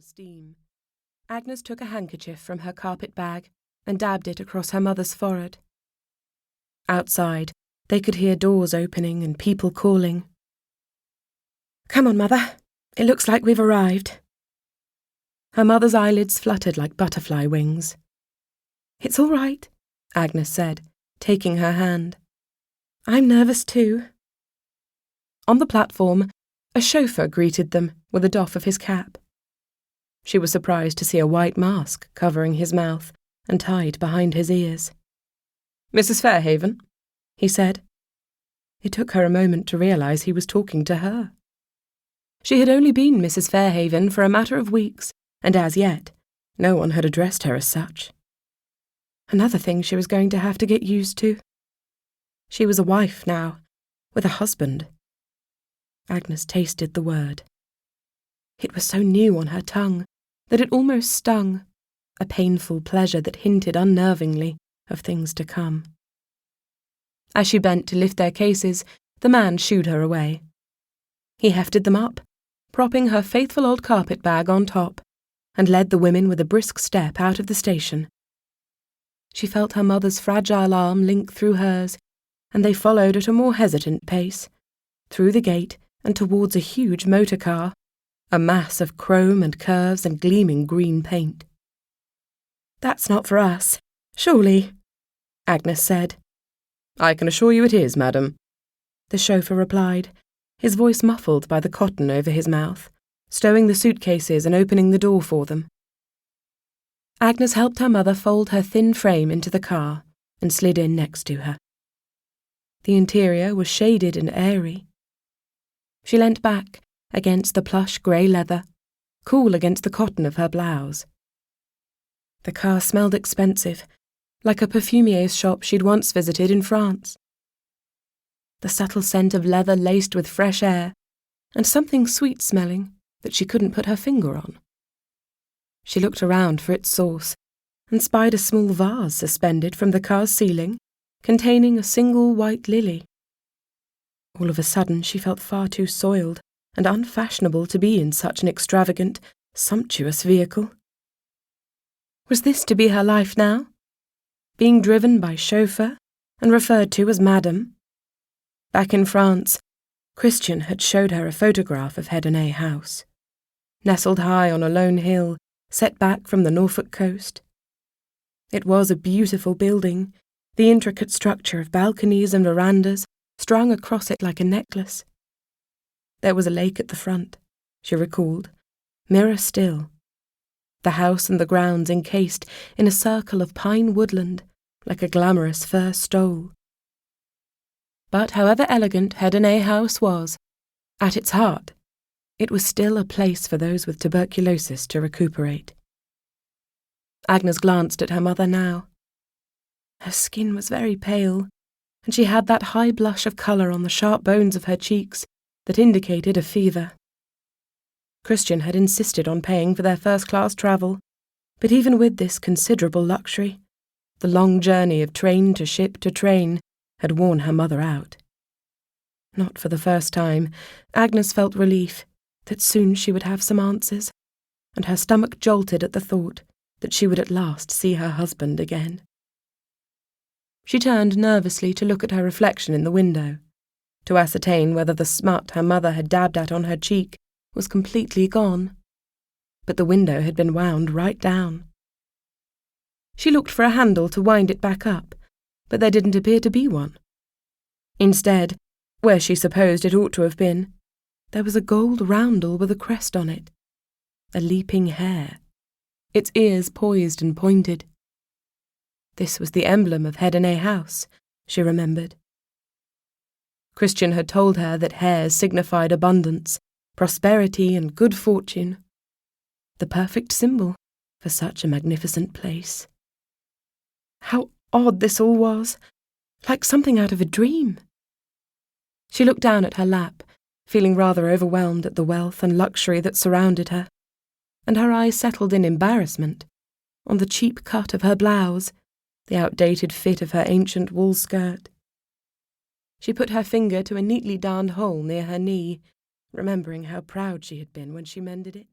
Steam. Agnes took a handkerchief from her carpet bag and dabbed it across her mother's forehead. Outside, they could hear doors opening and people calling. "Come on, Mother. It looks like we've arrived." Her mother's eyelids fluttered like butterfly wings. "It's all right," Agnes said, taking her hand. "I'm nervous too." On the platform, a chauffeur greeted them with a doff of his cap. She was surprised to see a white mask covering his mouth and tied behind his ears. "Mrs. Fairhaven," he said. It took her a moment to realise he was talking to her. She had only been Mrs. Fairhaven for a matter of weeks, and as yet, no one had addressed her as such. Another thing she was going to have to get used to. She was a wife now, with a husband. Agnes tasted the word. It was so new on her tongue that it almost stung, a painful pleasure that hinted unnervingly of things to come. As she bent to lift their cases, the man shooed her away. He hefted them up, propping her faithful old carpet bag on top, and led the women with a brisk step out of the station. She felt her mother's fragile arm link through hers, and they followed at a more hesitant pace, through the gate and towards a huge motor car, a mass of chrome and curves and gleaming green paint. "That's not for us, surely," Agnes said. "I can assure you it is, madam," the chauffeur replied, his voice muffled by the cotton over his mouth, stowing the suitcases and opening the door for them. Agnes helped her mother fold her thin frame into the car and slid in next to her. The interior was shaded and airy. She leant back against the plush grey leather, cool against the cotton of her blouse. The car smelled expensive, like a perfumier's shop she'd once visited in France. The subtle scent of leather laced with fresh air, and something sweet-smelling that she couldn't put her finger on. She looked around for its source, and spied a small vase suspended from the car's ceiling, containing a single white lily. All of a sudden she felt far too soiled and unfashionable to be in such an extravagant, sumptuous vehicle. Was this to be her life now? Being driven by chauffeur and referred to as Madame? Back in France, Christian had showed her a photograph of Hedoné House, nestled high on a lone hill, set back from the Norfolk coast. It was a beautiful building, the intricate structure of balconies and verandas strung across it like a necklace. There was a lake at the front, she recalled, mirror still. The house and the grounds encased in a circle of pine woodland, like a glamorous fur stole. But however elegant Hedoné House was, at its heart, it was still a place for those with tuberculosis to recuperate. Agnes glanced at her mother now. Her skin was very pale, and she had that high blush of colour on the sharp bones of her cheeks that indicated a fever. Christian had insisted on paying for their first-class travel, but even with this considerable luxury, the long journey of train to ship to train had worn her mother out. Not for the first time, Agnes felt relief that soon she would have some answers, and her stomach jolted at the thought that she would at last see her husband again. She turned nervously to look at her reflection in the window, to ascertain whether the smut her mother had dabbed at on her cheek was completely gone. But the window had been wound right down. She looked for a handle to wind it back up, but there didn't appear to be one. Instead, where she supposed it ought to have been, there was a gold roundel with a crest on it, a leaping hare, its ears poised and pointed. This was the emblem of Hedoné House, she remembered. Christian had told her that hares signified abundance, prosperity and good fortune, the perfect symbol for such a magnificent place. How odd this all was, like something out of a dream. She looked down at her lap, feeling rather overwhelmed at the wealth and luxury that surrounded her, and her eyes settled in embarrassment on the cheap cut of her blouse, the outdated fit of her ancient wool skirt. She put her finger to a neatly darned hole near her knee, remembering how proud she had been when she mended it.